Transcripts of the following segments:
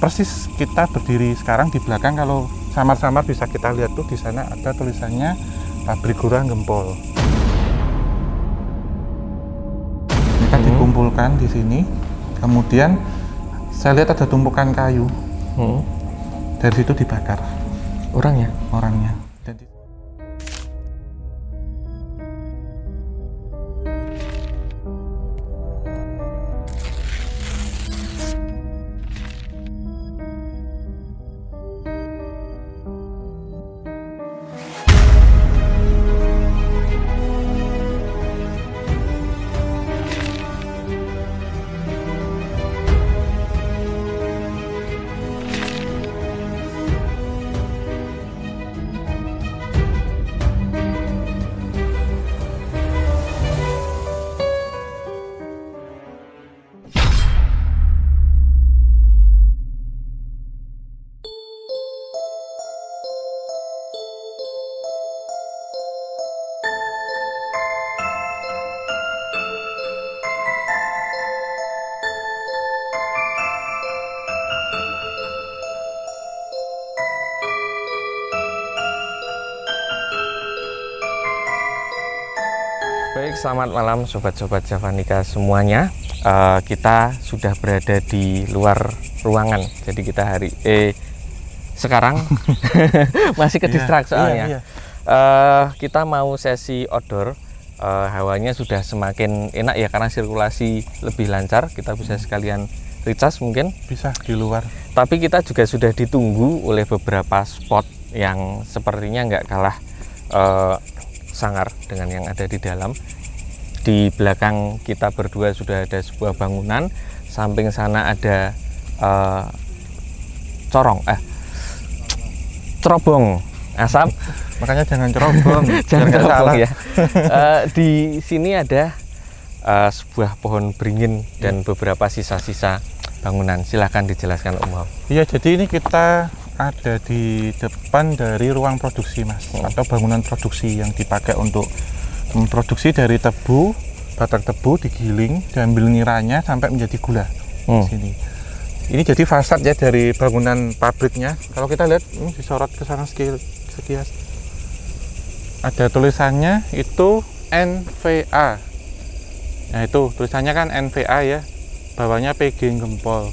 persis kita berdiri sekarang di belakang. Kalau samar-samar bisa kita lihat tuh di sana ada tulisannya Pabrik Gurah Gempol. Kita dikumpulkan di sini, kemudian saya lihat ada tumpukan kayu. Dari situ dibakar. Orangnya? Orangnya. Baik, selamat malam sobat-sobat Javanica semuanya. Kita sudah berada di luar ruangan. Jadi kita sekarang masih ke distrak soalnya. Kita mau sesi outdoor. Hawanya sudah semakin enak ya karena sirkulasi lebih lancar. Kita bisa sekalian recharge mungkin. Bisa di luar. Tapi kita juga sudah ditunggu oleh beberapa spot yang sepertinya nggak kalah sangar dengan yang ada di dalam. Di belakang kita berdua sudah ada sebuah bangunan, samping sana ada cerobong asap. Makanya jangan cerobong, jangan cerobong ya. Di sini ada sebuah pohon beringin dan beberapa sisa-sisa bangunan. Silahkan dijelaskan Om. Iya, jadi ini kita ada di depan dari ruang produksi Mas, atau bangunan produksi yang dipakai untuk memproduksi dari tebu, batang tebu digiling, diambil niranya sampai menjadi gula. Di sini. Ini jadi fasad ya dari bangunan pabriknya. Kalau kita lihat disorot ke sana sekilas. Ada tulisannya itu NVA. Nah itu tulisannya kan NVA ya, bawahnya PG Gempol.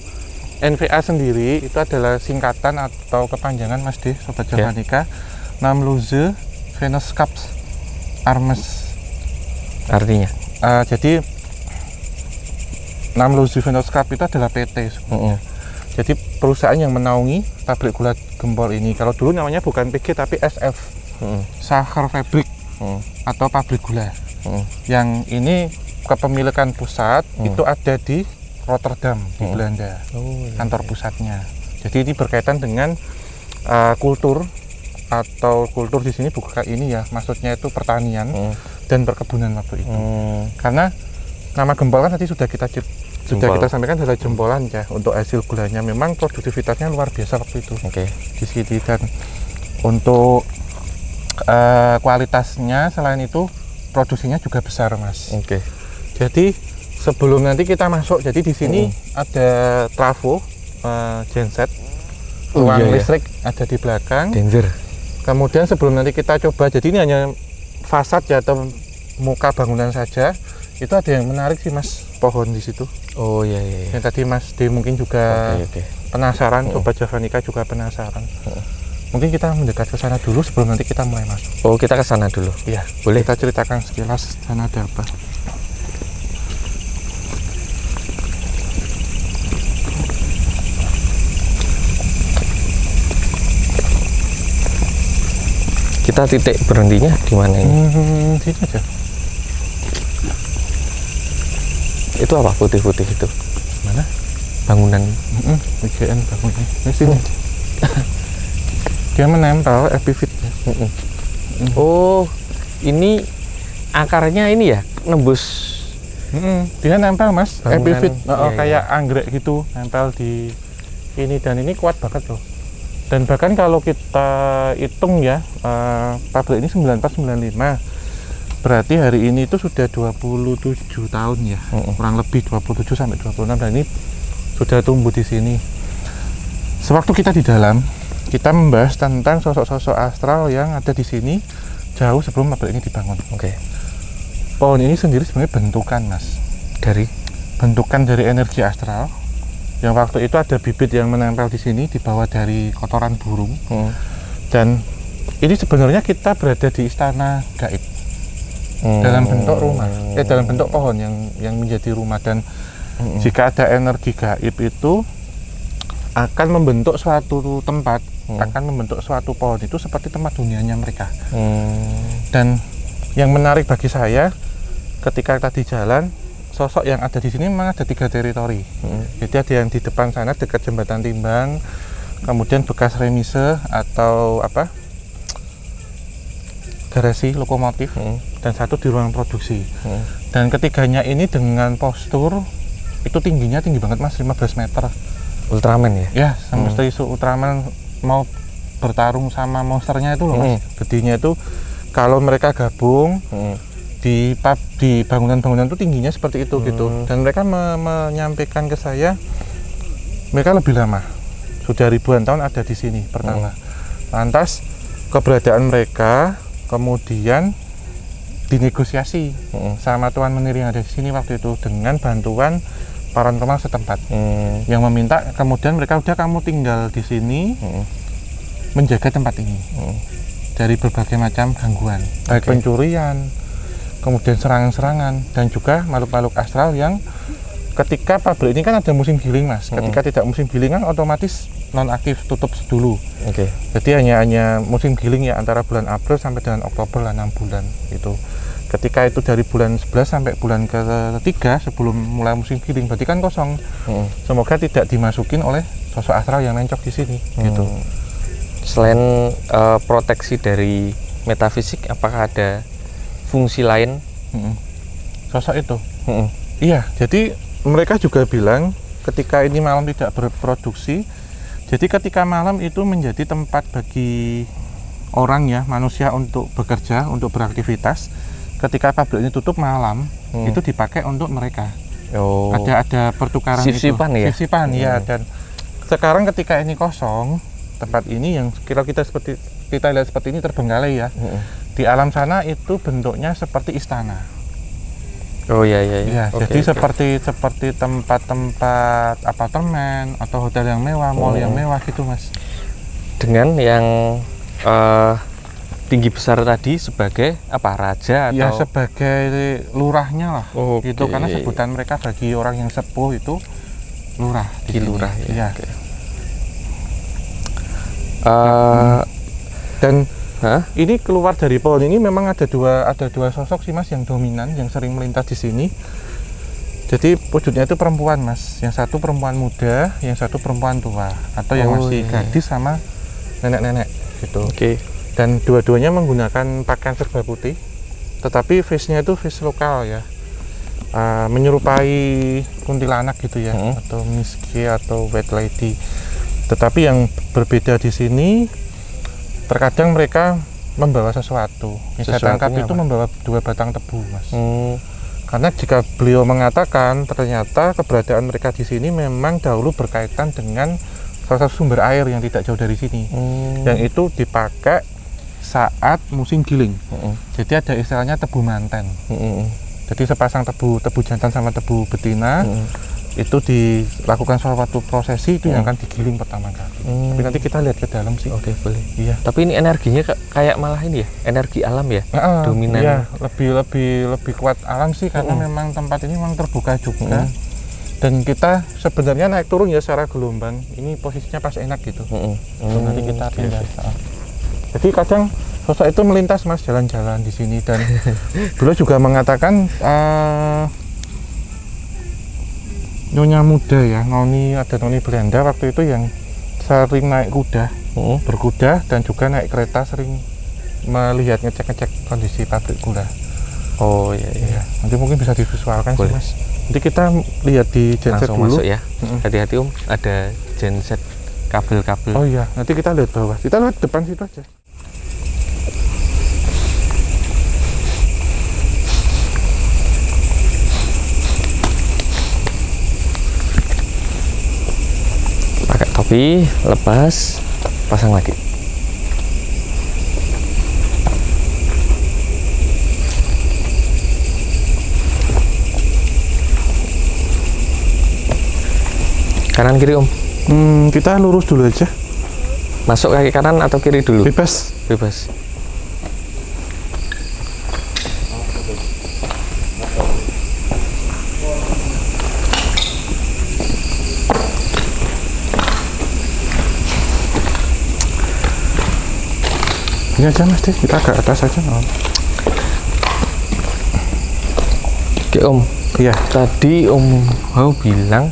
NVA sendiri itu adalah singkatan atau kepanjangan Mas D, Sobat Javanica, Namluze Venoskaps Armes. Artinya? Jadi Namluze Venoskap itu adalah PT sebenarnya. Jadi perusahaan yang menaungi pabrik gula Gempol ini. Kalau dulu namanya bukan PG tapi SF, Sacher Fabrik atau pabrik gula. Yang ini kepemilikan pusat itu ada di Rotterdam di Belanda, kantor pusatnya. Jadi ini berkaitan dengan kultur atau kultur di sini bukan ini ya, maksudnya itu pertanian dan perkebunan waktu itu. Karena nama Gempol kan tadi sudah kita sampaikan adalah jempolan ya untuk hasil gulanya. Memang produktivitasnya luar biasa waktu itu di sini, dan untuk kualitasnya selain itu produksinya juga besar Mas. Jadi sebelum nanti kita masuk, jadi di sini ada trafo, genset, ruang listrik ada di belakang. Kemudian sebelum nanti kita coba, jadi ini hanya fasad ya atau muka bangunan saja. Itu ada yang menarik sih Mas, pohon di situ. Yang tadi Mas D mungkin juga penasaran, Sobat Javanica juga penasaran. Mungkin kita mendekat ke sana dulu sebelum nanti kita mulai masuk. Kita ke sana dulu. Iya, boleh. Kita ceritakan sekilas sana ada apa. Kita titik berhentinya di mana ini? Sini aja. Itu apa putih-putih itu? Mana? Bangunan. BGN bangunnya. Di sini. Dia menempel epifit. Oh, ini akarnya ini ya, nembus. Dia nempel Mas, epifit. Kayak anggrek gitu, nempel di ini, dan ini kuat banget loh. Dan bahkan kalau kita hitung ya, pabrik ini 9495, berarti hari ini itu sudah 27 tahun ya, kurang lebih 27 sampai 26, dan ini sudah tumbuh di sini. Sewaktu kita di dalam, kita membahas tentang sosok-sosok astral yang ada di sini jauh sebelum pabrik ini dibangun. Oke. Pohon ini sendiri sebenarnya bentukan, Mas. Bentukan dari energi astral. Yang waktu itu ada bibit yang menempel di sini dibawa dari kotoran burung. Dan ini sebenarnya kita berada di istana gaib. Dalam bentuk rumah, dalam bentuk pohon yang menjadi rumah. Dan jika ada energi gaib itu akan membentuk suatu tempat, akan membentuk suatu pohon itu seperti tempat dunianya mereka. Dan yang menarik bagi saya ketika tadi jalan, sosok yang ada di sini memang ada 3 teritori. Jadi ada yang di depan sana dekat jembatan timbang, kemudian bekas remise atau apa, garasi lokomotif, dan satu di ruang produksi. Dan ketiganya ini dengan postur itu tingginya tinggi banget, Mas, 15 meter. Ultraman ya? Ya, sama isu Ultraman mau bertarung sama monsternya itu loh, Mas. Gedenya itu kalau mereka gabung di bangunan-bangunan itu tingginya seperti itu gitu. Dan mereka menyampaikan ke saya mereka lebih lama, sudah ribuan tahun ada di sini pertama. Lantas keberadaan mereka kemudian dinegosiasi sama Tuan Menir yang ada di sini waktu itu dengan bantuan paranormal setempat yang meminta kemudian mereka udah kamu tinggal di sini menjaga tempat ini dari berbagai macam gangguan, baik pencurian, kemudian serangan-serangan, dan juga makhluk-makhluk astral yang ketika pabrik ini kan ada musim giling, Mas. Ketika tidak musim giling kan otomatis nonaktif, tutup dulu. Jadi hanya musim giling ya antara bulan April sampai dengan Oktober lah, 6 bulan itu. Ketika itu dari bulan 11 sampai bulan ketiga sebelum mulai musim giling berarti kan kosong. Semoga tidak dimasukin oleh sosok astral yang mencok di sini gitu. Selain proteksi dari metafisik, apakah ada fungsi lain sosok itu? Iya, jadi mereka juga bilang ketika ini malam tidak berproduksi, jadi ketika malam itu menjadi tempat bagi orang ya, manusia untuk bekerja, untuk beraktivitas. Ketika pabrik ini tutup malam, itu dipakai untuk mereka. Ada pertukaran sip-sipan itu. Ya? Sip-sipan ya. Dan sekarang ketika ini kosong, tempat ini yang kita lihat seperti ini terbengkalai ya. Di alam sana itu bentuknya seperti istana. Jadi seperti tempat-tempat apartemen atau hotel yang mewah, mall yang mewah gitu, Mas. Dengan yang tinggi besar tadi sebagai apa, raja atau? Ya sebagai lurahnya lah. Gitu, karena sebutan mereka bagi orang yang sepuh itu lurah. Lurah ya. Dan ini keluar dari pohon ini memang ada dua sosok sih, Mas, yang dominan yang sering melintas di sini. Jadi wujudnya itu perempuan, Mas. Yang satu perempuan muda, yang satu perempuan tua atau yang masih gadis sama nenek-nenek gitu. Dan dua-duanya menggunakan pakaian serba putih, tetapi face-nya itu face lokal ya, menyerupai kuntilanak gitu ya, atau miski atau white lady. Tetapi yang berbeda di sini, terkadang mereka membawa sesuatu. Yang saya tangkap itu membawa 2 batang tebu, Mas. Karena jika beliau mengatakan ternyata keberadaan mereka di sini memang dahulu berkaitan dengan salah satu sumber air yang tidak jauh dari sini, yang itu dipakai saat musim giling. Jadi ada istilahnya tebu manten. Jadi sepasang tebu jantan sama tebu betina itu dilakukan suatu prosesi itu yang akan digiling pertama kali. Tapi nanti kita lihat ke dalam sih. Boleh. Iya. Tapi ini energinya kayak malah ini ya, energi alam ya, dominan. Iya, lebih kuat alam sih karena memang tempat ini memang terbuka juga. Dan kita sebenarnya naik turun ya secara gelombang. Ini posisinya pas enak gitu. Nanti kita pindah. Jadi kadang sosok itu melintas, Mas, jalan-jalan di sini. Dan beliau juga mengatakan nyonya muda ya, Noni Belanda waktu itu yang sering naik kuda, berkuda, dan juga naik kereta, sering melihat ngecek kondisi pabrik gula. Iya. Nanti mungkin bisa divisualkan sih, Mas. Nanti kita lihat di genset dulu. Masuk ya. Hati-hati ada genset kabel-kabel. Oh iya, nanti kita lihat bawah. Kita lihat depan situ aja. Pakai Kopi lepas, pasang lagi. Kanan kiri Om. Kita lurus dulu aja. Masuk kaki kanan atau kiri dulu? Bebas. Bebas. Ini aja Mas deh, kita agak atas aja. Oke Om. Iya. Tadi Om Hao bilang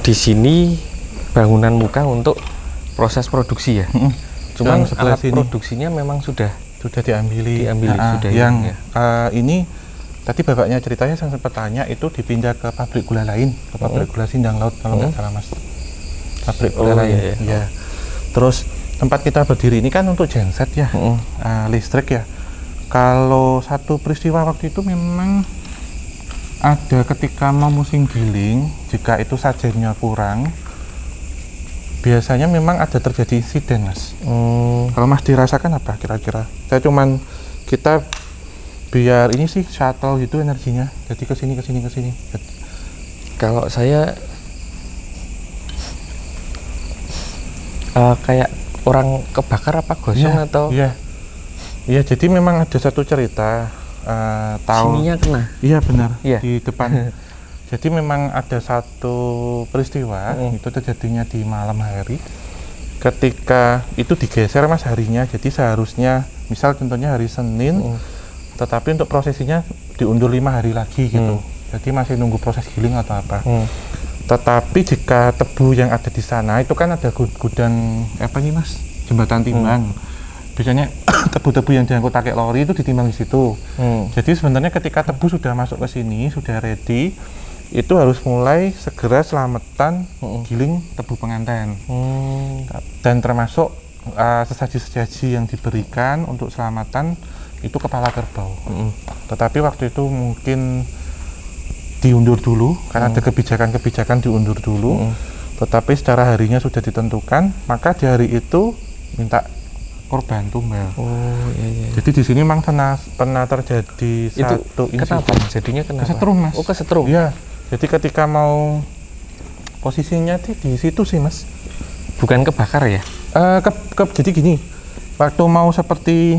di sini bangunan muka untuk proses produksi ya. Cuman alat produksinya memang sudah diambili. Sudah yang ya. Ini tadi bapaknya ceritanya saya sempat tanya itu dipindah ke pabrik gula lain, ke pabrik gula Sindang Laut kalau nggak salah Mas. Pabrik gula lain. Iya. Ya. Terus tempat kita berdiri ini kan untuk genset ya, listrik ya. Kalau satu peristiwa waktu itu memang ada ketika mau musim giling, jika itu sajennya kurang, biasanya memang ada terjadi insiden Mas. Kalau Mas dirasakan apa kira-kira? Kita biar ini sih shuttle gitu energinya, jadi kesini. Kalau saya kayak orang kebakar apa gosong atau? Iya, jadi memang ada satu cerita. Sininya kena. Iya benar. Iya. Di depan. Jadi memang ada satu peristiwa itu terjadinya di malam hari. Ketika itu digeser Mas harinya, jadi seharusnya misal contohnya hari Senin, tetapi untuk prosesinya diundur 5 hari lagi gitu. Jadi masih nunggu proses giling atau apa. Tetapi jika tebu yang ada di sana itu kan ada gudang apa nih Mas? Jembatan timbang. Biasanya tebu-tebu yang diangkut pakai lori itu ditimbang di situ. Jadi sebenarnya ketika tebu sudah masuk ke sini, sudah ready, itu harus mulai segera selamatan giling tebu pengantin. Dan termasuk sesaji-sesaji yang diberikan untuk selamatan itu kepala kerbau. Tetapi waktu itu mungkin diundur dulu karena ada kebijakan-kebijakan diundur dulu. Tetapi secara harinya sudah ditentukan, maka di hari itu minta korban tumbal. Iya. Jadi di sini memang pernah terjadi satu insiden. Kenapa? Jadinya kenapa? Kesetrum Mas. Kesetrum. Iya. Jadi ketika mau posisinya di situ sih Mas. Bukan kebakar ya? Jadi gini, waktu mau seperti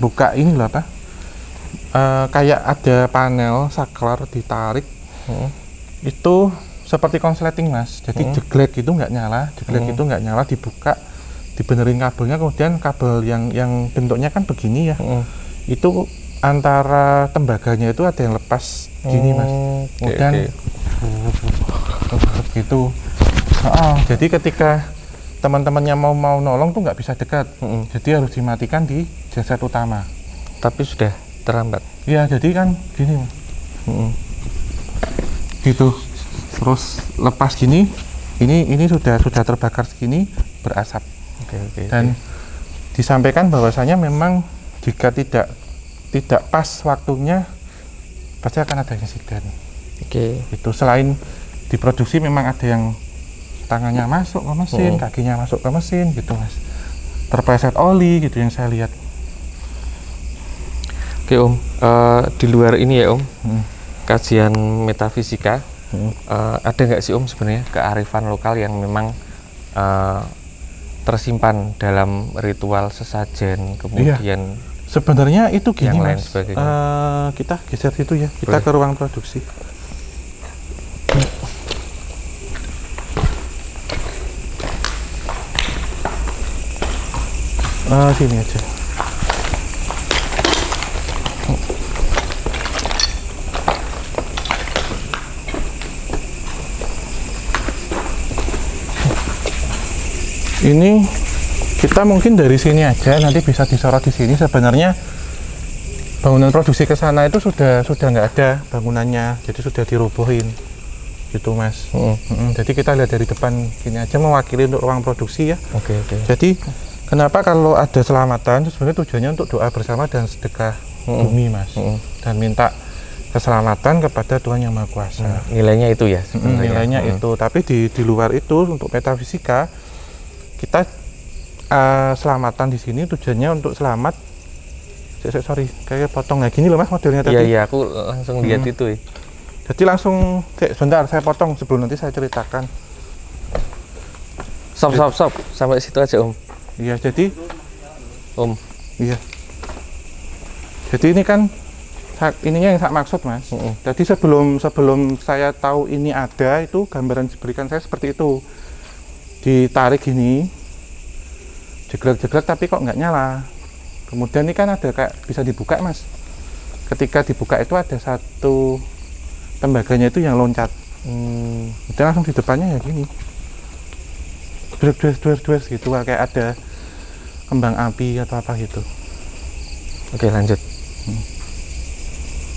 buka ini loh apa? Kayak ada panel saklar ditarik. Itu seperti konsleting Mas. Jadi jeglek itu nggak nyala, dibuka. Dibenerin kabelnya, kemudian kabel yang bentuknya kan begini ya, itu antara tembaganya itu ada yang lepas gini Mas, kemudian gitu. Jadi ketika teman-temannya mau nolong tuh nggak bisa dekat, jadi harus dimatikan di genset utama. Tapi sudah terlambat. Iya, jadi kan gini Mas. Gitu, terus lepas gini, ini sudah terbakar segini, berasap. Dan disampaikan bahwasanya memang jika tidak pas waktunya pasti akan ada insiden. Itu selain diproduksi memang ada yang tangannya masuk ke mesin, kakinya masuk ke mesin gitu Mas. Terpleset oli gitu yang saya lihat. Oke Om, di luar ini ya Om, kajian metafisika, ada nggak sih Om sebenarnya kearifan lokal yang memang tersimpan dalam ritual sesajen, kemudian sebenarnya itu gini yang lain Mas, sebagainya. Kita geser situ ya, kita ke ruang produksi. Sini aja. Ini kita mungkin dari sini aja, nanti bisa disorot di sini. Sebenarnya bangunan produksi ke sana itu sudah nggak ada bangunannya, jadi sudah dirobohin gitu Mas. Jadi kita lihat dari depan sini aja, mewakili untuk ruang produksi ya. Oke. Jadi kenapa kalau ada selamatan, sebenarnya tujuannya untuk doa bersama dan sedekah bumi Mas, dan minta keselamatan kepada Tuhan Yang Maha Kuasa. Nilainya itu ya sebenarnya. Nilainya itu, tapi di luar itu untuk metafisika kita selamatan di sini tujuannya untuk selamat. Sorry, kayak potong kayak gini loh Mas modelnya tadi. Iya, aku langsung lihat itu. Jadi langsung, sebentar saya potong sebelum nanti saya ceritakan. Stop, sampai situ aja Om. Iya, jadi Om. Iya. Jadi ini kan ininya yang saya maksud Mas. Jadi sebelum saya tahu ini ada, itu gambaran diberikan saya seperti itu. Ditarik gini, jegrek-jegrek tapi kok nggak nyala. Kemudian ini kan ada kayak bisa dibuka Mas. Ketika dibuka itu ada satu tembaganya itu yang loncat. Itu langsung di depannya ya gini. Dwer gitu, kayak ada kembang api atau apa gitu. Oke, lanjut.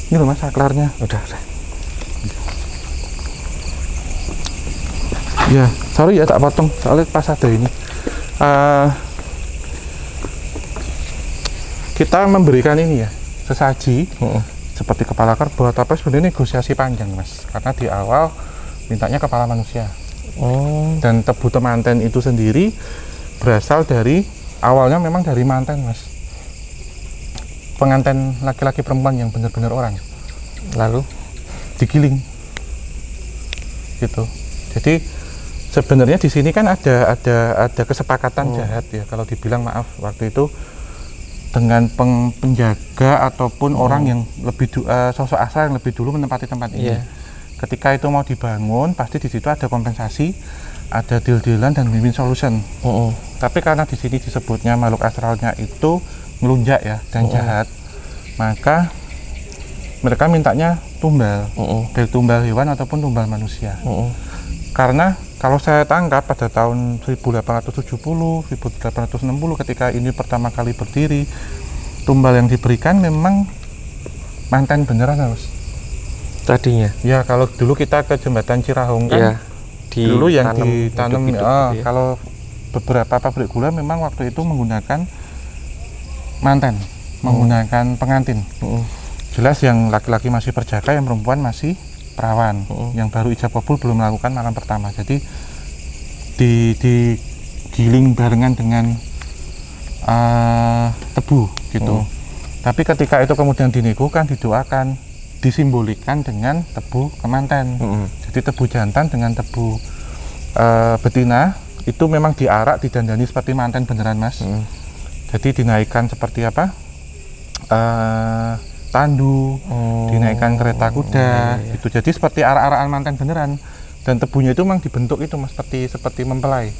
Ini loh Mas saklarnya. Udah. Ya, sorry ya tak potong soalnya pas ada ini. Kita memberikan ini ya, sesaji seperti kepala kerbau atau apa, sebenarnya negosiasi panjang Mas. Karena di awal mintanya kepala manusia. Dan tebu temanten itu sendiri berasal dari awalnya memang dari manten Mas, pengantin laki-laki perempuan yang benar-benar orang, lalu digiling gitu. Jadi sebenarnya di sini kan ada kesepakatan jahat ya, kalau dibilang maaf waktu itu dengan penjaga ataupun orang yang lebih sosok asal yang lebih dulu menempati tempat ini. Ketika itu mau dibangun, pasti di situ ada kompensasi, ada deal-dealan dan win-win solution. Tapi karena di sini disebutnya makhluk astralnya itu ngelunjak ya dan jahat, maka mereka mintanya tumbal, baik tumbal hewan ataupun tumbal manusia. Karena kalau saya tangkap pada tahun 1870, 1860 ketika ini pertama kali berdiri, tumbal yang diberikan memang manten beneran Mas. Tadinya ya, kalau dulu kita ke jembatan Cirahong kan dulu yang ditanam kalau beberapa pabrik gula memang waktu itu menggunakan manten, menggunakan pengantin. Jelas yang laki-laki masih perjaka, yang perempuan masih perawan. Yang baru ijab kabul belum melakukan malam pertama. Jadi digiling barengan dengan tebu gitu. Tapi ketika itu kemudian dinegokan, didoakan, disimbolikkan dengan tebu kemanten. Jadi tebu jantan dengan tebu betina itu memang diarak, didandani seperti manten beneran Mas. Jadi dinaikkan seperti apa? Tandu, dinaikkan kereta kuda, gitu. Jadi seperti arak-arakan manten beneran. Dan tebunya itu memang dibentuk itu Mas, seperti mempelai.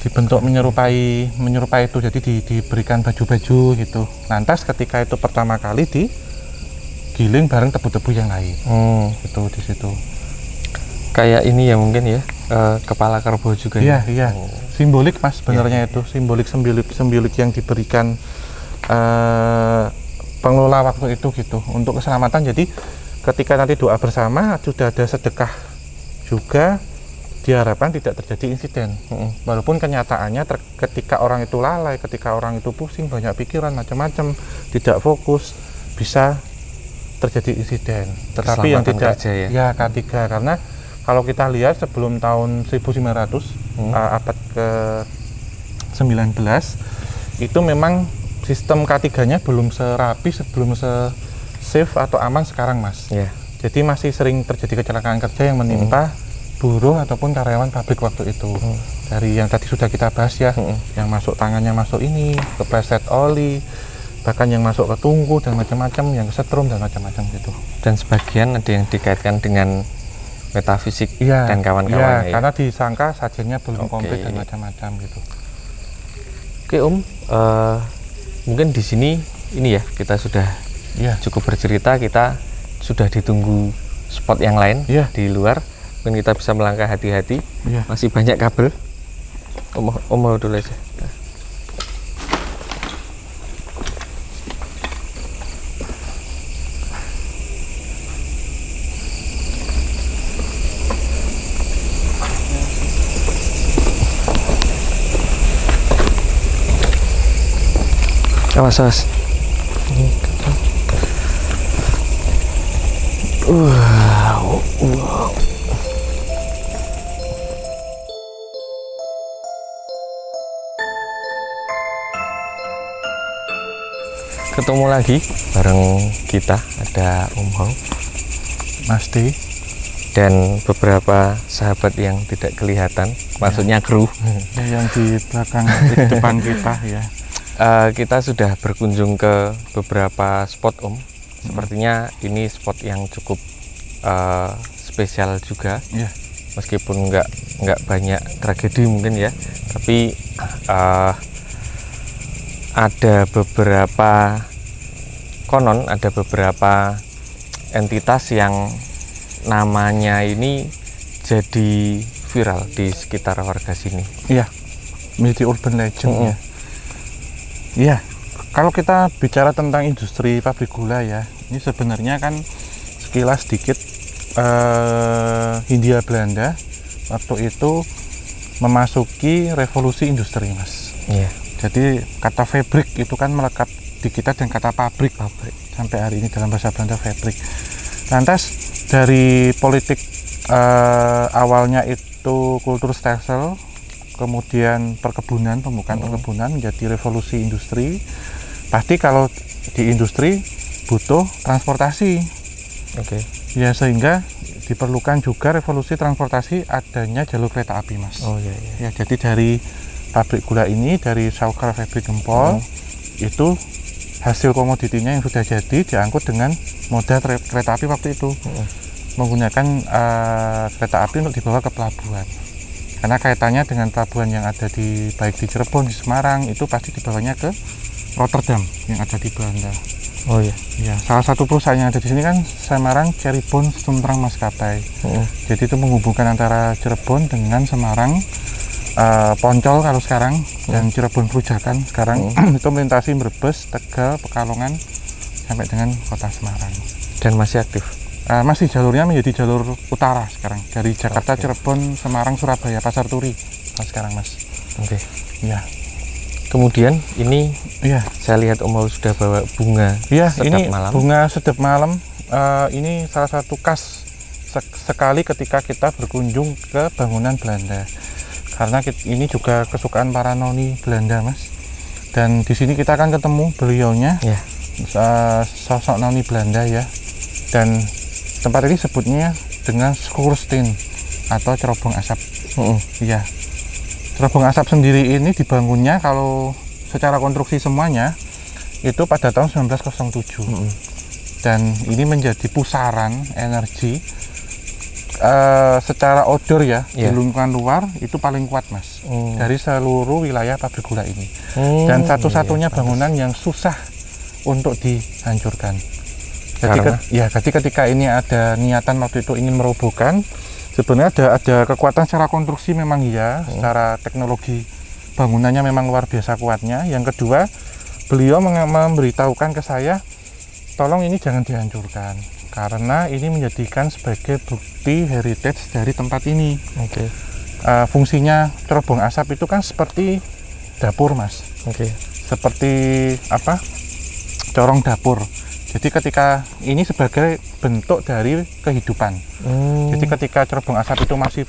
Dibentuk menyerupai itu. Jadi diberikan baju-baju gitu. Lantas ketika itu pertama kali digiling bareng tebu-tebu yang lain. Itu di situ. Kayak ini ya mungkin ya, kepala kerbau juga. Iya. Simbolik Mas sebenarnya itu, simbolik yang diberikan pengelola waktu itu gitu untuk keselamatan. Jadi ketika nanti doa bersama sudah ada sedekah juga, diharapkan tidak terjadi insiden. Walaupun kenyataannya ketika orang itu lalai, ketika orang itu pusing, banyak pikiran macam-macam, tidak fokus, bisa terjadi insiden. Tetapi yang tidak ya K3, karena kalau kita lihat sebelum tahun 1900 abad ke-19 itu memang sistem K3-nya belum serapi, belum safe atau aman sekarang Mas. Jadi masih sering terjadi kecelakaan kerja yang menimpa buruh ataupun karyawan pabrik waktu itu. Dari yang tadi sudah kita bahas ya, yang masuk tangannya masuk ini, kepleset oli, bahkan yang masuk ke tungku dan macam-macam, yang kesetrum dan macam-macam gitu. Dan sebagian ada yang dikaitkan dengan metafisik dan kawan-kawannya. Karena disangka sajennya belum komplit dan macam-macam gitu. Oke Om, mungkin di sini ini ya kita sudah cukup bercerita, kita sudah ditunggu spot yang lain di luar. Mungkin kita bisa melangkah hati-hati. Masih banyak kabel. Om mau dulu aja. Awas. Wow. Ketemu lagi bareng kita, ada Om Hong, Mas D, dan beberapa sahabat yang tidak kelihatan, maksudnya kru. ya, yang di belakang di depan kita ya. Kita sudah berkunjung ke beberapa spot Om. Sepertinya ini spot yang cukup spesial juga. Ya. Meskipun nggak banyak tragedi mungkin ya, tapi ada beberapa entitas yang namanya ini jadi viral di sekitar warga sini. Iya, menjadi urban legend ya. Iya, kalau kita bicara tentang industri pabrik gula ya, ini sebenarnya kan sekilas sedikit Hindia Belanda waktu itu memasuki revolusi industri, Mas. Iya. Jadi kata fabrik itu kan melekat di kita dan kata pabrik sampai hari ini dalam bahasa Belanda fabrik. Lantas dari politik awalnya itu kultur stelsel, kemudian perkebunan, pembukaan perkebunan menjadi revolusi industri. Pasti kalau di industri butuh transportasi. Oke. Ya, sehingga diperlukan juga revolusi transportasi, adanya jalur kereta api, Mas. Oh iya. Ya, jadi dari pabrik gula ini, dari Sauker Fabrik Gempol, itu hasil komoditinya yang sudah jadi diangkut dengan moda kereta api waktu itu, menggunakan kereta api untuk dibawa ke pelabuhan. Karena kaitannya dengan pelabuhan yang ada di baik di Cirebon, di Semarang, itu pasti dibawanya ke Rotterdam yang ada di Belanda. Oh iya. Ya, salah satu perusahaan yang ada di sini kan Semarang Cirebon Suntrang Maskapai. Jadi itu menghubungkan antara Cirebon dengan Semarang, Poncol kalau sekarang, dan Cirebon Perujakan sekarang. Itu melintasi Brebes, Tegal, Pekalongan sampai dengan kota Semarang. Dan masih aktif? Masih, jalurnya menjadi jalur utara sekarang, dari Jakarta, Cirebon, Semarang, Surabaya, Pasar Turi sekarang, Mas. Oke. Ya. Kemudian ini Iya. saya lihat Om Hong sudah bawa bunga. Iya, sedap ini malam. bunga sedap malam. Ini salah satu khas sekali ketika kita berkunjung ke bangunan Belanda. Karena ini juga kesukaan para noni Belanda, Mas. Dan di sini kita akan ketemu beliaunya, Ya. Sosok noni Belanda ya. Dan tempat ini sebutnya dengan Schoorsteen atau cerobong asap. Iya. Cerobong asap sendiri ini dibangunnya kalau secara konstruksi semuanya itu pada tahun 1907. Dan ini menjadi pusaran energi secara odor ya, di lingkungan luar itu paling kuat, Mas, dari seluruh wilayah pabrik gula ini. Dan satu-satunya bangunan yang susah untuk dihancurkan. Jadi ketika ini ada niatan waktu itu ingin merobohkan, sebenarnya ada kekuatan secara konstruksi memang iya, secara teknologi bangunannya memang luar biasa kuatnya. Yang kedua, beliau memberitahukan ke saya, tolong ini jangan dihancurkan, karena ini menjadikan sebagai bukti heritage dari tempat ini. Oke. Fungsinya cerobong asap itu kan seperti dapur, Mas. Oke. Seperti apa? Corong dapur. Jadi ketika ini sebagai bentuk dari kehidupan. Jadi ketika cerobong asap itu masih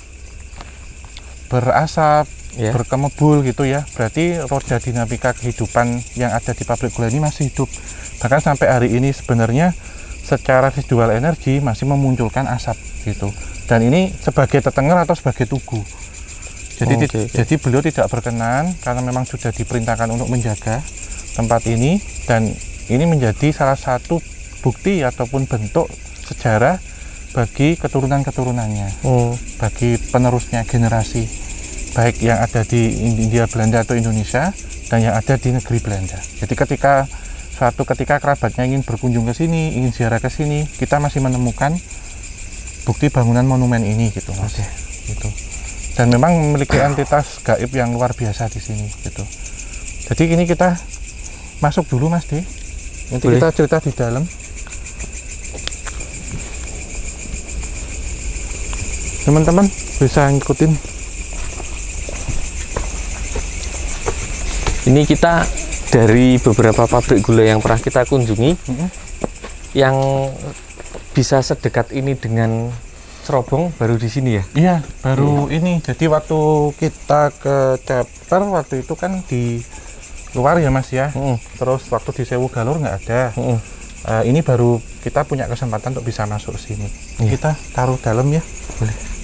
berasap, berkemebul gitu ya, berarti roda dinamika kehidupan yang ada di pabrik gula ini masih hidup. Bahkan sampai hari ini sebenarnya secara visual energi masih memunculkan asap gitu. Dan ini sebagai tetengel atau sebagai tugu. Jadi jadi beliau tidak berkenan karena memang sudah diperintahkan untuk menjaga tempat ini, dan ini menjadi salah satu bukti ataupun bentuk sejarah bagi keturunan-keturunannya, bagi penerusnya generasi, baik yang ada di Hindia Belanda atau Indonesia dan yang ada di negeri Belanda. Jadi suatu ketika kerabatnya ingin berkunjung ke sini, ingin ziarah ke sini, kita masih menemukan bukti bangunan monumen ini gitu, Mas. Gitu. Dan memang memiliki entitas gaib yang luar biasa di sini gitu. Jadi ini kita masuk dulu, Mas D. Nanti kita cerita di dalam. Teman-teman bisa ngikutin. Ini kita dari beberapa pabrik gula yang pernah kita kunjungi, yang bisa sedekat ini dengan Cerobong baru di sini ya? Iya, baru ini. Jadi waktu kita ke Ceper waktu itu kan di luar ya Mas ya. Terus waktu di Sewu Galur nggak ada. Ini baru kita punya kesempatan untuk bisa masuk sini. Kita taruh dalam ya. Boleh.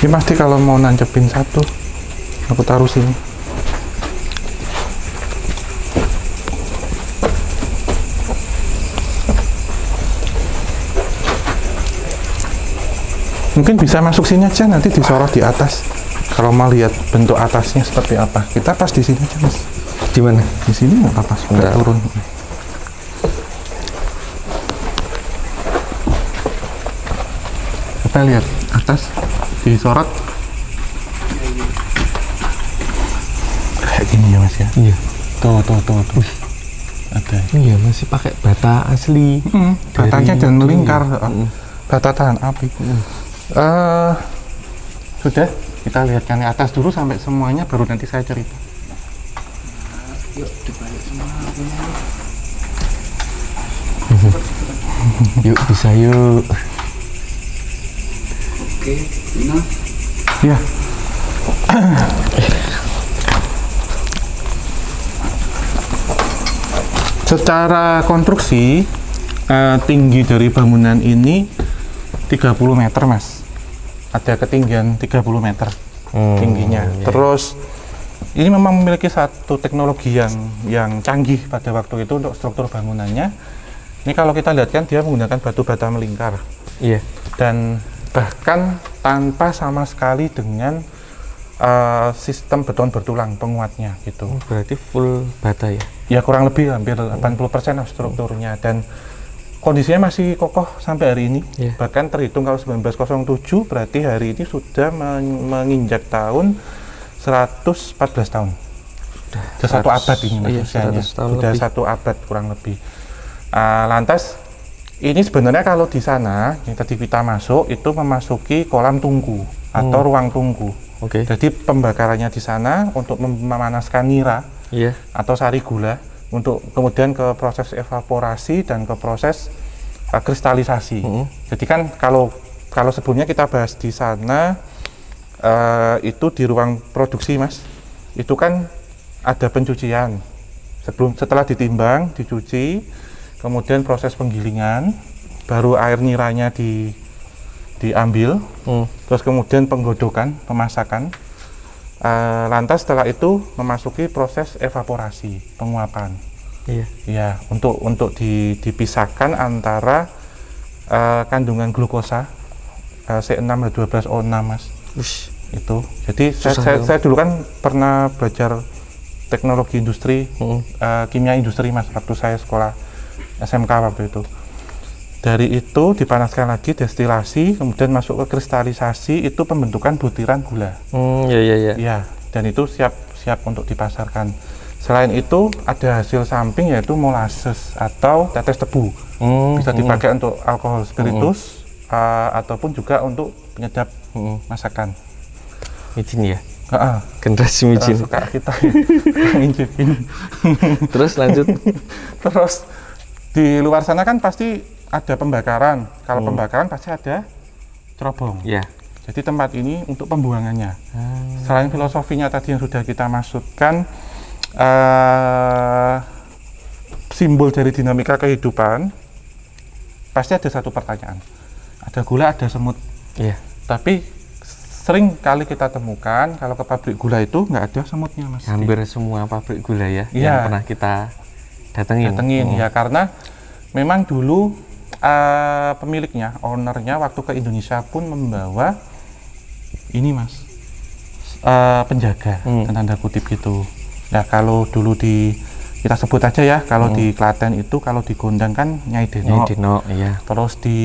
Ini pasti kalau mau nancepin satu, aku taruh sini. Mungkin bisa masuk sini aja, nanti disorot di atas. Kalau mau lihat bentuk atasnya seperti apa, kita pas di sini aja Mas. Di mana? Di sini nggak apa-apa, nggak turun. Kita lihat atas, disorot. Kayak gini ya Mas ya. Iya. Tuh. Ada. Iya, masih pakai bata asli. Batanya dan melingkar. Bata tahan api. Sudah, kita lihat yang atas dulu sampai semuanya, baru nanti saya cerita. Yuk dibalik semua. Yuk, bisa yuk. Oke, Ina. Ya. Secara konstruksi, tinggi dari bangunan ini 30 meter Mas. Ada ketinggian 30 meter tingginya. Iya. Terus ini memang memiliki satu teknologi yang canggih pada waktu itu untuk struktur bangunannya. Ini kalau kita lihat kan dia menggunakan batu bata melingkar. Iya. Dan bahkan tanpa sama sekali dengan sistem beton bertulang penguatnya gitu. Berarti full bata ya? Ya kurang lebih hampir 80% lah strukturnya, dan kondisinya masih kokoh sampai hari ini. Yeah. Bahkan terhitung kalau 1907 berarti hari ini sudah menginjak tahun 114 tahun. Sudah satu abad ini Mas, iya, usianya. 100 tahun Sudah lebih. satu abad kurang lebih. Lantas ini sebenarnya kalau di sana yang tadi kita masuk itu memasuki kolam tungku atau ruang tungku. Oke. Jadi pembakarannya di sana untuk memanaskan nira Iya. atau sari gula, untuk kemudian ke proses evaporasi dan ke proses kristalisasi. Jadi kan kalau sebelumnya kita bahas di sana itu di ruang produksi Mas, itu kan ada pencucian. Setelah ditimbang, dicuci, kemudian proses penggilingan, baru air niranya diambil, terus kemudian penggodokan, pemasakan. Lantas setelah itu memasuki proses evaporasi, penguapan. Iya. Ya, untuk dipisahkan antara kandungan glukosa C6H12O6 Mas. Ush. Itu. Jadi Susah saya dulu kan pernah belajar teknologi industri, kimia industri Mas, waktu saya sekolah SMK waktu itu. Dari itu dipanaskan lagi, destilasi, kemudian masuk ke kristalisasi, itu pembentukan butiran gula. Iya. Ya, dan itu siap untuk dipasarkan. Selain itu ada hasil samping yaitu molasses atau tetes tebu. Bisa dipakai untuk alkohol spiritus ataupun juga untuk penyedap masakan. Micin ya? Generasi Generasi micin. suka kita ngincipin. Terus lanjut. Terus di luar sana kan pasti ada pembakaran. Kalau pembakaran pasti ada cerobong. Ya. Jadi tempat ini untuk pembuangannya. Selain filosofinya tadi yang sudah kita maksudkan, simbol dari dinamika kehidupan, pasti ada satu pertanyaan. Ada gula, ada semut. Iya. Tapi sering kali kita temukan kalau ke pabrik gula itu nggak ada semutnya Mas. Hampir semua pabrik gula ya, Iya. yang pernah kita datengin. Ya, karena memang dulu pemiliknya, ownernya waktu ke Indonesia pun membawa ini Mas, penjaga dan tanda kutip gitu. Nah kalau dulu kita sebut aja ya, kalau di Klaten itu, kalau di Gondang kan Nyai Deno. Iya. Terus di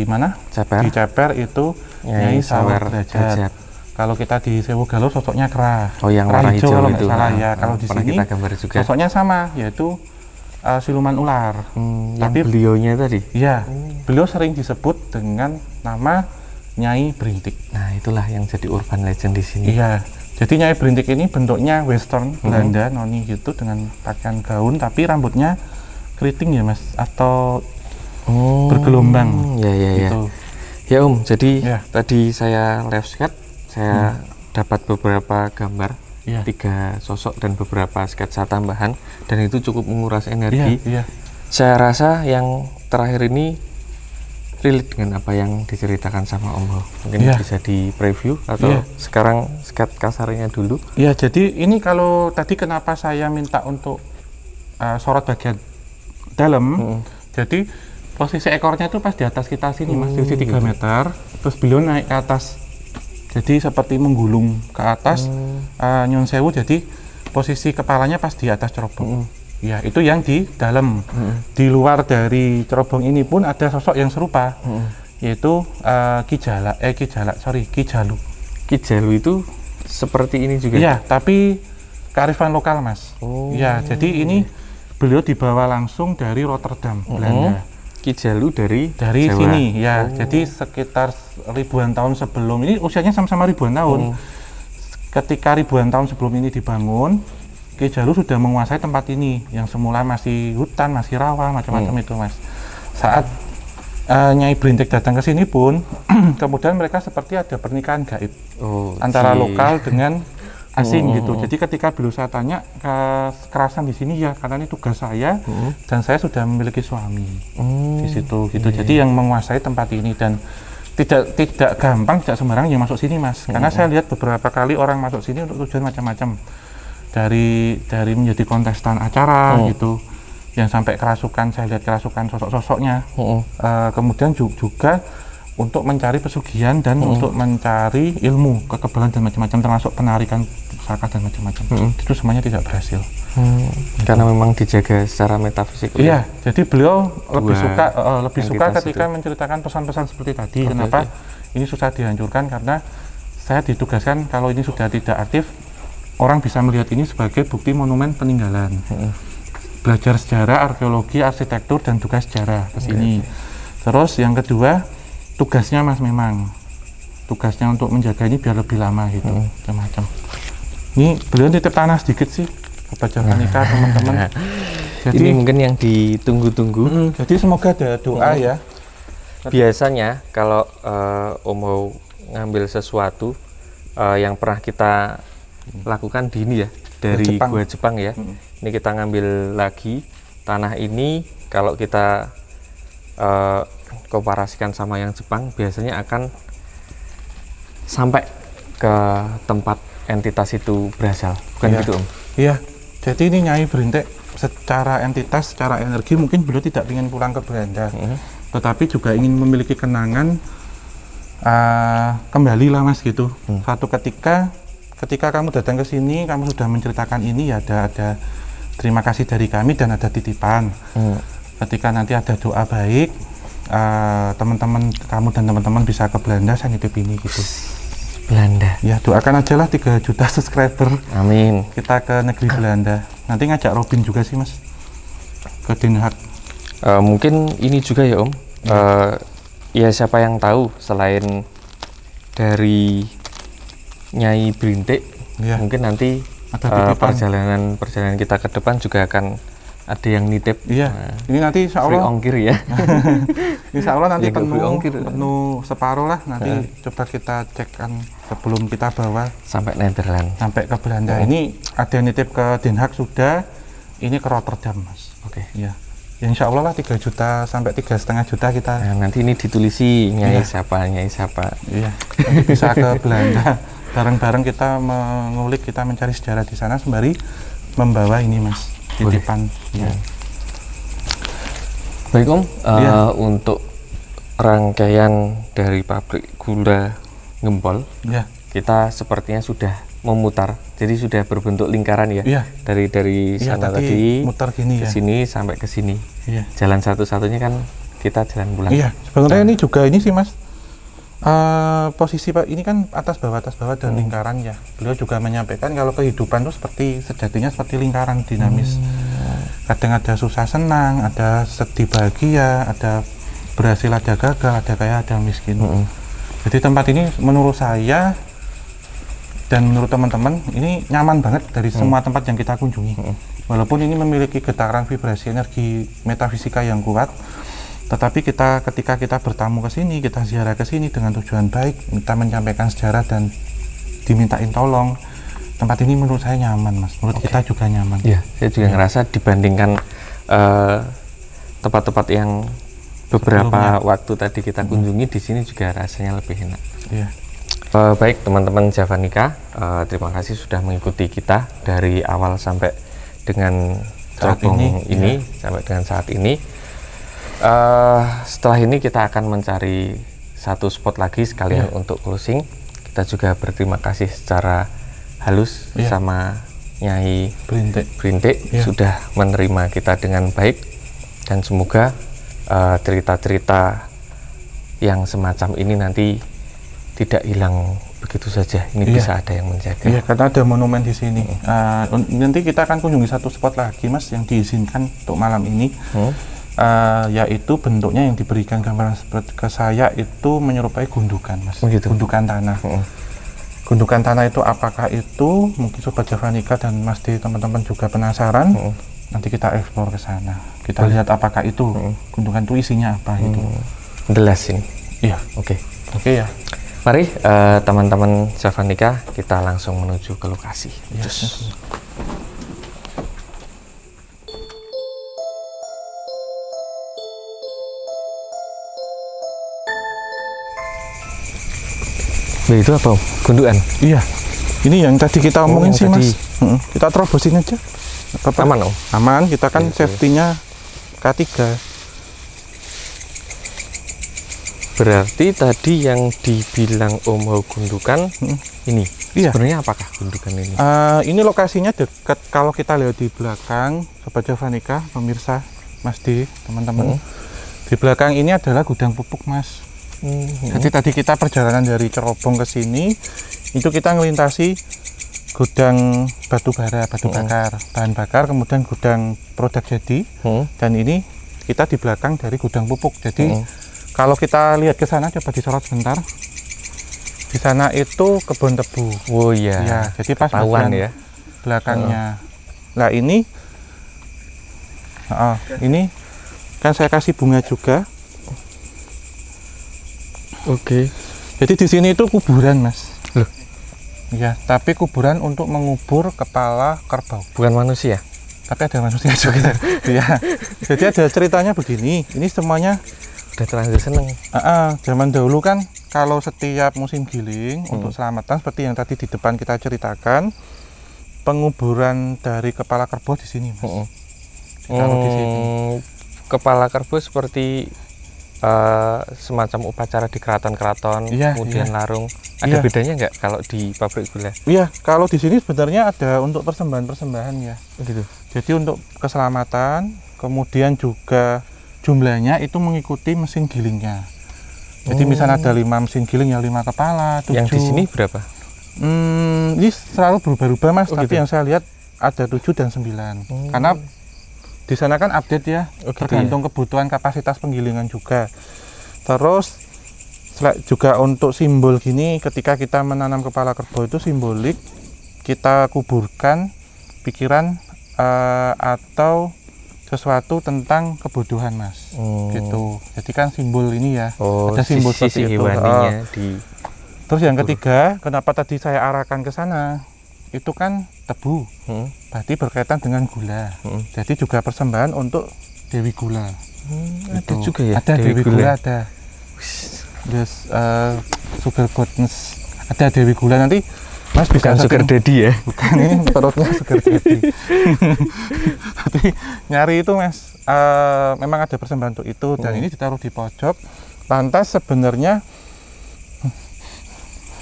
mana? Ceper. Di Ceper itu Nyai Sawer Derajat. Kalau kita di Sewu Galur sosoknya Kera. Oh, yang Kera warna hijau kalau itu. nggak salah ya. Kalau di pernah sini kita gambar juga. sosoknya sama, yaitu siluman ular. Tapi beliaunya tadi. Iya, beliau sering disebut dengan nama Nyai Berintik. Nah, itulah yang jadi urban legend di sini. Iya, Jadi Nyai Berintik ini bentuknya western Belanda noni gitu dengan pakaian gaun tapi rambutnya keriting ya Mas atau bergelombang. Ya. Gitu. Ya Om, jadi Ya. tadi saya live sketch, saya dapat beberapa gambar, Iya. 3 sosok dan beberapa sketsa tambahan, dan itu cukup menguras energi. Iya. Saya rasa yang terakhir ini relate dengan apa yang diceritakan sama Om Ho. Mungkin Iya. bisa di preview atau Iya. sekarang sketch kasarnya dulu. Ya, jadi ini kalau tadi kenapa saya minta untuk sorot bagian dalam. Jadi posisi ekornya itu pas di atas kita sini Mas, di 3 meter. Terus beliau naik ke atas. Jadi seperti menggulung ke atas. Nyun sewu, jadi posisi kepalanya pas di atas cerobong. Ya, itu yang di dalam. Di luar dari cerobong ini pun ada sosok yang serupa, yaitu Ki Jalu. Ki Jalu itu seperti ini juga. Iya, tapi kearifan lokal Mas. Ya, jadi ini beliau dibawa langsung dari Rotterdam, Belanda. Ki Jalu dari Jawa. Sini, ya. Jadi sekitar ribuan tahun sebelum ini, usianya sama-sama ribuan tahun. Ketika ribuan tahun sebelum ini dibangun, Ki Jalu sudah menguasai tempat ini yang semula masih hutan, masih rawa, macam-macam itu Mas. Saat Nyai Berintik datang ke sini pun, kemudian mereka seperti ada pernikahan gaib antara lokal dengan asing gitu. Jadi ketika beliau saya tanya kekerasan di sini ya karena ini tugas saya dan saya sudah memiliki suami di situ gitu. Jadi yang menguasai tempat ini dan tidak gampang, tidak sembarang yang masuk sini Mas. Karena saya lihat beberapa kali orang masuk sini untuk tujuan macam-macam. Dari menjadi kontestan acara gitu, yang sampai kerasukan, saya lihat kerasukan sosok-sosoknya. Kemudian juga untuk mencari pesugihan dan untuk mencari ilmu kekebalan dan macam-macam, termasuk penarikan pusaka dan macam-macam. Itu semuanya tidak berhasil. Karena memang dijaga secara metafisik. Iya, jadi beliau lebih suka ketika menceritakan pesan-pesan seperti tadi. Kenapa ini susah dihancurkan? Karena saya ditugaskan kalau ini sudah tidak aktif, orang bisa melihat ini sebagai bukti monumen peninggalan. Belajar sejarah, arkeologi, arsitektur, dan tugas sejarah ke sini. Terus yang kedua, tugasnya Mas memang. Tugasnya untuk menjaga ini biar lebih lama gitu. Macam-macam. Ini beliau titip tanah sedikit sih kepada Vanika teman-teman. Jadi ini mungkin yang ditunggu-tunggu. Jadi semoga ada doa ya. Biasanya kalau Om Ho ngambil sesuatu yang pernah kita lakukan di ini ya, dari Gua Jepang ya. Ini kita ngambil lagi tanah ini, kalau kita komparasikan sama yang Jepang, biasanya akan sampai ke tempat entitas itu berasal, bukan gitu Om? Iya, jadi ini Nyai Berintik secara entitas, secara energi mungkin beliau tidak ingin pulang ke Belanda, tetapi juga ingin memiliki kenangan kembali lah Mas gitu. Suatu ketika kamu datang ke sini, kamu sudah menceritakan ini ya, ada terima kasih dari kami dan ada titipan. Ketika nanti ada doa baik, teman-teman kamu dan teman-teman bisa ke Belanda, saya nitip ini gitu. Belanda. Ya, doakan aja lah 3 juta subscriber. Amin. Kita ke negeri Belanda. Nanti ngajak Robin juga sih Mas, ke Den Haag. Mungkin ini juga ya Om. Ya siapa yang tahu selain dari Nyai Berintik, mungkin nanti perjalanan kita ke depan juga akan ada yang nitip. Iya. Ini nanti insya Allah free ongkir ya. Insya Allah nanti Ya, penuh separuh lah. Nanti coba kita cekkan sebelum kita bawa sampai Netherlands, sampai ke Belanda. Ini ada yang nitip ke Den Haag sudah. Ini ke Rotterdam Mas. Oke. Ya. Ya insya Allah lah 3 juta sampai 3,5 juta kita. Nah, nanti ini ditulisi Nyai siapa. Iya. Nanti bisa ke Belanda. Bareng-bareng kita mengulik, kita mencari sejarah di sana sembari membawa ini Mas, titipan. Ya. Baik Om, untuk rangkaian dari pabrik gula Gempol, kita sepertinya sudah memutar, jadi sudah berbentuk lingkaran ya. Dari sana tadi muter gini ke sini sampai ke sini. Jalan satu-satunya kan kita jalan pulang. Iya, sebenarnya ini juga ini sih Mas. Posisi Pak ini kan atas bawah dan lingkaran ya. Beliau juga menyampaikan kalau kehidupan itu sejatinya seperti lingkaran dinamis. Kadang ada susah senang, ada sedih bahagia, ada berhasil, ada gagal, ada kaya, ada miskin. Jadi tempat ini menurut saya Dan menurut teman-teman ini nyaman banget dari semua tempat yang kita kunjungi. Walaupun ini memiliki getaran vibrasi energi metafisika yang kuat, tetapi ketika kita bertamu ke sini, kita ziarah ke sini dengan tujuan baik, kita menyampaikan sejarah dan dimintain tolong, tempat ini menurut saya nyaman, Mas. Menurut kita juga nyaman. Iya, saya juga ngerasa dibandingkan tempat-tempat yang beberapa waktu tadi kita kunjungi, di sini juga rasanya lebih enak. Iya. Baik teman-teman Javanica, terima kasih sudah mengikuti kita dari awal sampai dengan cerobong ini sampai dengan saat ini. Setelah ini kita akan mencari satu spot lagi sekalian untuk closing. Kita juga berterima kasih secara halus sama Nyai Brintik sudah menerima kita dengan baik, dan semoga cerita-cerita yang semacam ini nanti tidak hilang begitu saja. Ini bisa ada yang menjaga. Iya, karena ada monumen di sini. Nanti kita akan kunjungi satu spot lagi, Mas, yang diizinkan untuk malam ini. Yaitu bentuknya yang diberikan gambaran seperti ke saya itu menyerupai gundukan, Mas. Gundukan tanah. Gundukan tanah itu apakah itu? Mungkin Sobat Javanica dan Mas D, teman-teman juga penasaran. Nanti kita eksplor ke sana. Kita lihat apakah itu gundukan itu isinya apa itu. Jelas ini. Iya. Oke ya. Mari teman-teman Javanica, kita langsung menuju ke lokasi. Itu apa? Gundukan? Iya. Ini yang tadi kita omongin sih, Mas. Kita terobosin aja. Aman, Om? Aman, kita kan safety-nya K3. Berarti tadi yang dibilang Om mau gundukan ini. Sebenarnya apakah gundukan ini? Ini lokasinya dekat, kalau kita lihat di belakang, Sobat Javanica, pemirsa, Mas D, teman-teman. Di belakang ini adalah gudang pupuk, Mas. Jadi tadi kita perjalanan dari Cerobong ke sini, itu kita ngelintasi gudang batu bakar, bahan bakar, kemudian gudang produk jadi, dan ini kita di belakang dari gudang pupuk. Jadi kalau kita lihat ke sana, coba disorot sebentar. Di sana itu kebun tebu. Oh iya. Ya, jadi pas ya belakangnya. Nah ini kan saya kasih bunga juga. Oke. Jadi di sini itu kuburan, Mas. Loh. Ya, tapi kuburan untuk mengubur kepala kerbau. Bukan manusia. Tapi ada manusia juga. Ya. Jadi ada ceritanya begini. Ini semuanya udah terlanjur seneng. Zaman dahulu kan kalau setiap musim giling untuk selamatan seperti yang tadi di depan kita ceritakan, penguburan dari kepala kerbau di sini, Mas. Ditaruh di sini. Kepala kerbau seperti semacam upacara di keraton-keraton, kemudian larung. Ada bedanya nggak kalau di pabrik gula? Iya, kalau di sini sebenarnya ada untuk persembahan-persembahan ya. Gitu. Jadi untuk keselamatan, kemudian juga jumlahnya itu mengikuti mesin gilingnya. Jadi misalnya ada 5 mesin giling, ya 5 kepala, 7. Yang di sini berapa? Ini selalu berubah-ubah, Mas. Tapi gitu. yang saya lihat ada 7 dan 9. Karena di sana kan update ya, tergantung kebutuhan kapasitas penggilingan juga. Terus juga untuk simbol gini, ketika kita menanam kepala kerbau itu simbolik kita kuburkan pikiran atau sesuatu tentang kebodohan, Mas. Gitu. Jadi kan simbol ini ya, ada simbol seperti itu. Terus yang ketiga, kenapa tadi saya arahkan ke sana? Itu kan tebu, berarti berkaitan dengan gula. Jadi juga persembahan untuk Dewi Gula. Ada juga ya? Ada Dewi Gula ada. Terus sugar goddess ada Dewi Gula. Nanti Mas bisa sugar daddy ya? Bukan, ini perutnya sugar daddy. Tapi nyari itu, Mas, memang ada persembahan untuk itu, dan ini ditaruh di pojok. Lantas sebenarnya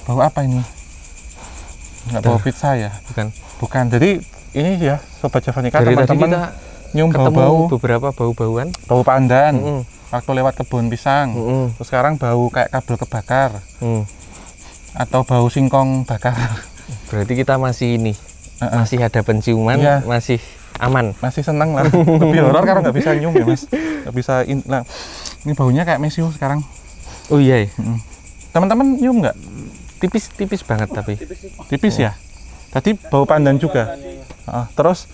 bau apa ini? Nggak bau pizza ya? Bukan. Jadi ini ya Sobat Javanica, teman-teman nyium bau-bau, beberapa bau-bauan, bau pandan waktu lewat kebun pisang. Terus sekarang bau kayak kabel kebakar, atau bau singkong bakar. Berarti kita masih masih ada penciuman, masih aman, masih senang lah. Lebih horor karena nggak bisa nyium ya, Mas. Nggak bisa. Ini baunya kayak mesiu sekarang. Oh iya. Teman-teman nyium nggak? tipis banget tapi. Tipis ya. Tadi bau pandan juga. Terus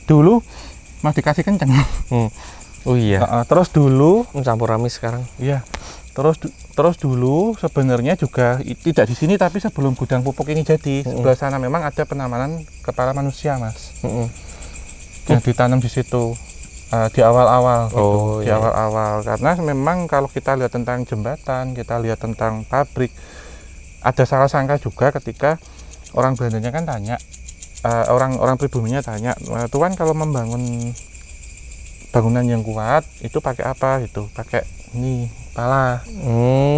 dulu Mas dikasih kenceng. Oh iya. Terus dulu Campur amis sekarang. iya. Terus dulu sebenarnya juga tidak di sini, tapi sebelum gudang pupuk ini jadi sebelah sana memang ada penanaman kepala manusia, Mas. Yang ditanam di situ di awal-awal gitu. Di awal-awal karena memang kalau kita lihat tentang jembatan, kita lihat tentang pabrik, ada salah sangka juga ketika orang Belandanya kan tanya, orang pribuminya tanya, Tuan kalau membangun bangunan yang kuat itu pakai apa gitu? Pakai ini kepala.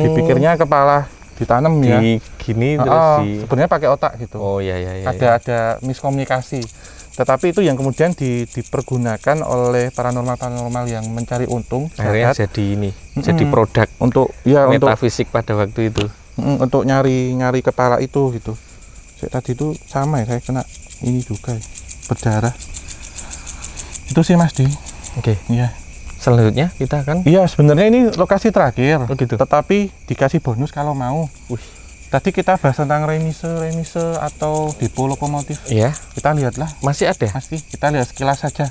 Dipikirnya kepala ditanam ya. Gini terus sebenarnya pakai otak gitu. Oh iya. Ada miskomunikasi. Tetapi itu yang kemudian dipergunakan oleh paranormal yang mencari untung. Akhirnya jadi ini, jadi produk untuk metafisik pada waktu itu. Untuk nyari kepala itu gitu. Tadi itu sama ya, saya kena ini juga ya, berdarah. Itu sih Mas Di. Oke. Iya. Selanjutnya kita akan. Iya, sebenarnya ini lokasi terakhir. Oh gitu. Tetapi dikasih bonus kalau mau. Tadi kita bahas tentang remise atau depo lokomotif. Iya. Kita lihatlah. Masih ada? Masih. Kita lihat sekilas saja.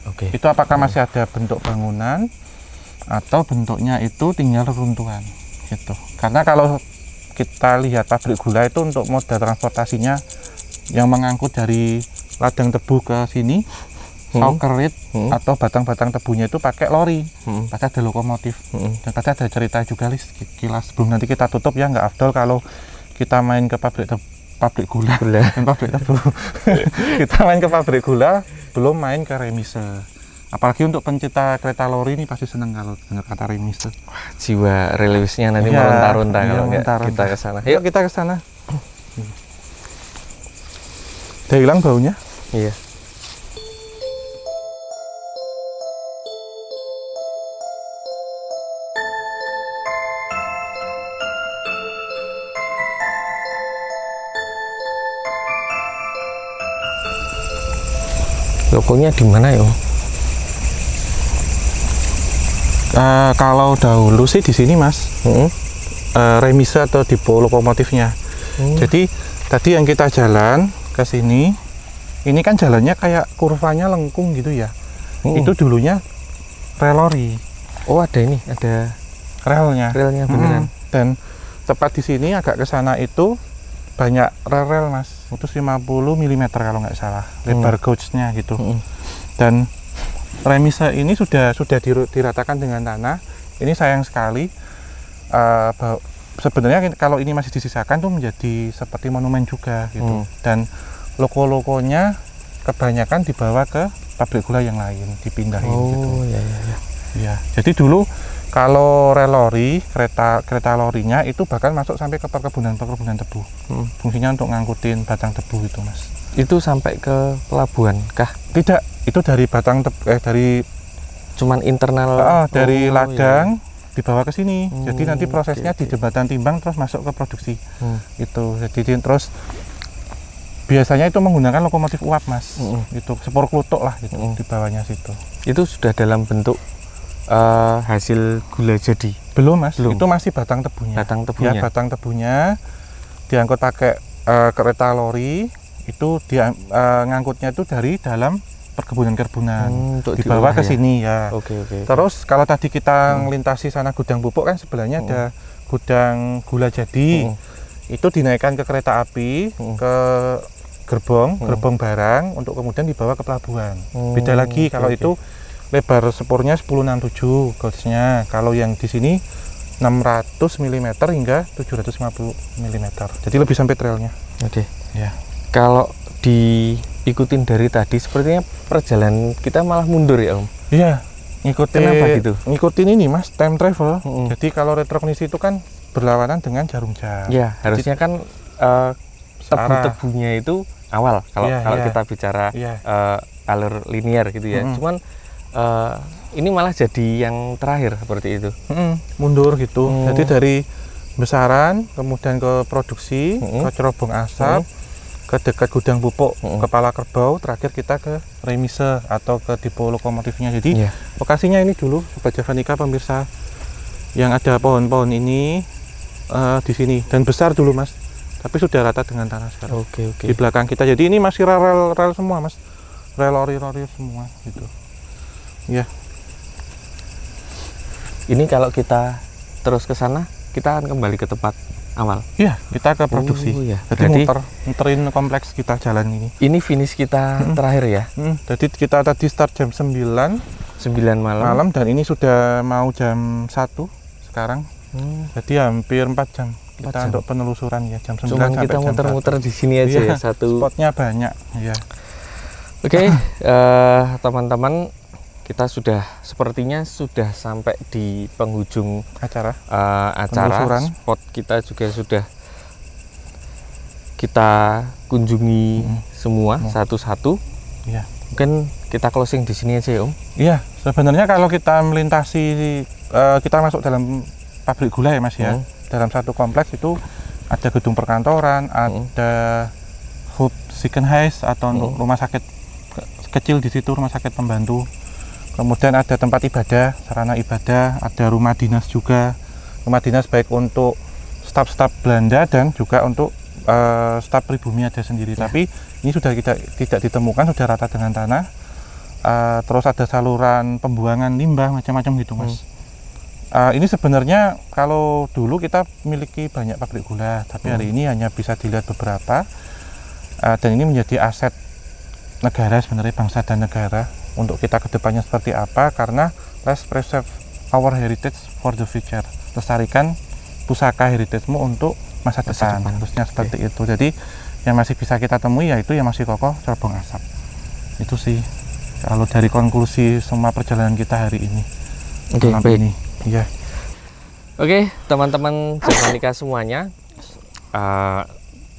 Oke. Itu apakah masih ada bentuk bangunan atau bentuknya itu tinggal reruntuhan gitu. Karena kalau kita lihat pabrik gula itu untuk moda transportasinya yang mengangkut dari ladang tebu ke sini, saukerit atau batang-batang tebunya itu pakai lori, pasti ada lokomotif, dan pasti ada cerita juga sekilas. Sebelum nanti kita tutup ya, nggak afdol kalau kita main ke pabrik gula dan pabrik tebu. Kita main ke pabrik gula, belum main ke remise. Apalagi untuk pencinta kereta lori ini pasti senang kalau dengar kata remise. Wah, jiwa religiusnya nanti Ya, meronta-ronta iya, kalau nggak meronta-ronta. kita ke sana. Yuk kita ke sana. Udah hilang baunya? Iya. Logonya di mana ya? Kalau dahulu sih di sini Mas, remise atau depo lokomotifnya. Jadi tadi yang kita jalan ke sini, ini kan jalannya kayak kurvanya lengkung gitu ya. Itu dulunya rel lori. Oh ada ini, ada Relnya beneran. Dan tepat di sini agak ke sana itu banyak rel Mas, itu 50 mm kalau nggak salah lebar gauge-nya gitu. Dan remise ini sudah diratakan dengan tanah. Ini sayang sekali, sebenarnya kalau ini masih disisakan tuh menjadi seperti monumen juga gitu. Dan loko-lokonya kebanyakan dibawa ke pabrik gula yang lain, dipindahin gitu. Ya. Jadi dulu kalau rel lori, kereta lorinya itu bahkan masuk sampai ke perkebunan tebu. Fungsinya untuk ngangkutin batang tebu itu Mas. Itu sampai ke pelabuhan kah? Tidak, itu dari batang dari Cuman internal dari ladang dibawa ke sini. Jadi nanti prosesnya di jembatan timbang terus masuk ke produksi. Itu. Jadi terus biasanya itu menggunakan lokomotif uap Mas. Itu sepur kluthuk lah gitu di bawahnya situ. Itu sudah dalam bentuk hasil gula jadi? Belum Mas, Belum. itu masih batang tebunya. Batang tebunya. Ya, batang tebunya diangkut pakai kereta lori. Itu dia ngangkutnya itu dari dalam perkebunan dibawa ke sini ya. Oke. Terus kalau tadi kita ngelintasi sana gudang pupuk kan sebelahnya ada gudang gula jadi. Itu dinaikkan ke kereta api ke gerbong barang untuk kemudian dibawa ke pelabuhan. Beda lagi kalau itu lebar sepurnya 1067 gauge-nya. Kalau yang di sini 600 mm hingga 750 mm. Jadi lebih sampai trailnya. Oke. Ya. Kalau diikutin dari tadi sepertinya perjalanan kita malah mundur ya Om? Iya, ngikutin. Kenapa gitu? Ngikutin ini Mas, time travel. Jadi kalau retrognisi itu kan berlawanan dengan jarum jam. Ya, harusnya kan tebu-tebunya itu awal kalau kita bicara alur linear gitu ya. Cuman ini malah jadi yang terakhir seperti itu. Mundur gitu. Jadi dari besaran kemudian ke produksi, ke cerobong asap, ke dekat gudang pupuk kepala kerbau, terakhir kita ke remise atau ke depo lokomotifnya. Jadi lokasinya ini dulu Sobat Javanica pemirsa, yang ada pohon-pohon ini di sini dan besar dulu Mas. tapi sudah rata dengan tanah sekarang. Oke. Di belakang kita, jadi ini masih rel semua Mas, rel ori semua gitu ya. Ini kalau kita terus ke sana, kita akan kembali ke tempat awal. Iya, kita ke produksi. Oh, ya. Jadi Berarti muterin kompleks kita jalan ini. ini finish kita terakhir ya? Jadi kita tadi start jam 9 malam dan ini sudah mau jam 1 sekarang. Jadi hampir 4 jam kita untuk penelusuran ya, jam 9 Cuman sampai kita jam muter-muter 1. di sini aja Iya, ya, satu. Spotnya banyak ya. Oke, teman-teman, kita sepertinya sudah sampai di penghujung Acara acara. Spot kita juga sudah kita kunjungi semua satu-satu. Iya. Mungkin kita closing di sini aja ya, Om. Iya, sebenarnya kalau kita melintasi kita masuk dalam pabrik gula ya Mas ya. Dalam satu kompleks itu ada gedung perkantoran, ada hub second house atau rumah sakit kecil di situ, rumah sakit pembantu. Kemudian ada tempat ibadah, sarana ibadah, ada rumah dinas juga. Rumah dinas baik untuk staf-staf Belanda dan juga untuk staf pribumi ada sendiri. Tapi ini sudah tidak ditemukan, sudah rata dengan tanah. Terus ada saluran pembuangan limbah macam-macam gitu Mas. Ini sebenarnya kalau dulu kita memiliki banyak pabrik gula, tapi hari ini hanya bisa dilihat beberapa. Dan ini menjadi aset negara sebenarnya, bangsa dan negara. Untuk kita kedepannya seperti apa, karena let's preserve our heritage for the future. Lestarikan pusaka heritage-mu untuk masa depan, harusnya seperti itu. Jadi yang masih bisa kita temui yaitu yang masih kokoh Cerbong Asap. Itu sih kalau dari konklusi semua perjalanan kita hari ini. Oke, baik. Iya. Oke, teman-teman Javanika semuanya,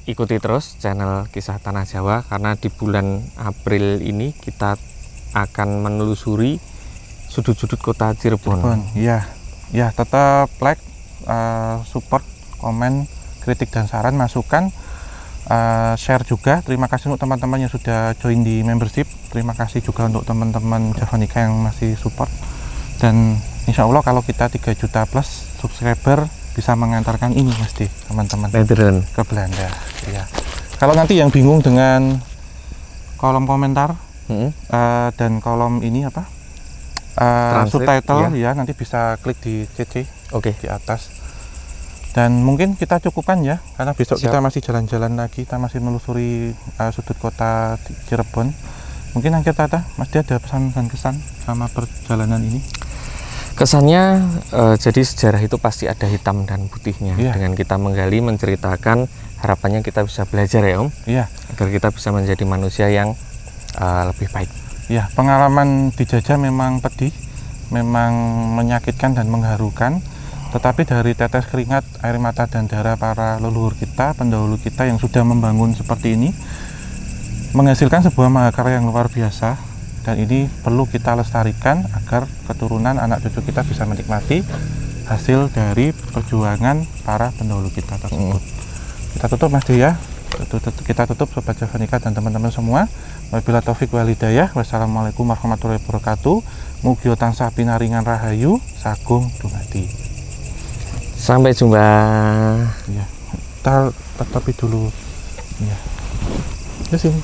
ikuti terus channel Kisah Tanah Jawa, karena di bulan April ini kita akan menelusuri sudut-sudut kota Cirebon. Iya, ya tetap like, support, komen, kritik dan saran, masukan, share juga. Terima kasih untuk teman-teman yang sudah join di membership. Terima kasih juga untuk teman-teman Javanika yang masih support. Dan insya Allah kalau kita 3 juta plus subscriber bisa mengantarkan ini mesti teman-teman ke Belanda. Ya. Kalau nanti yang bingung dengan kolom komentar dan kolom ini apa subtitle ya, nanti bisa klik di CC di atas. Dan mungkin kita cukupkan ya, karena besok kita masih jalan-jalan lagi, kita masih menelusuri sudut kota Cirebon. Mungkin akhir kata Mas Dia ada pesan dan kesan sama perjalanan ini? Kesannya jadi sejarah itu pasti ada hitam dan putihnya. Dengan kita menggali, menceritakan, harapannya kita bisa belajar ya Om, agar kita bisa menjadi manusia yang lebih baik. Ya, pengalaman dijajah memang pedih, memang menyakitkan dan mengharukan. Tetapi dari tetes keringat, air mata dan darah para leluhur kita, pendahulu kita yang sudah membangun seperti ini, menghasilkan sebuah mahakarya yang luar biasa. Dan ini perlu kita lestarikan agar keturunan anak cucu kita bisa menikmati hasil dari perjuangan para pendahulu kita tersebut. Kita tutup Mas Dia, kita tutup Sobat Javanika dan teman-teman semua. Wabillahi taufik wal hidayah. Wassalamualaikum warahmatullahi wabarakatuh. Mugi tansah pinaringan rahayu sagung dumadi. Sampai jumpa. Ya, kita tetapi dulu. Ya. Terus ini.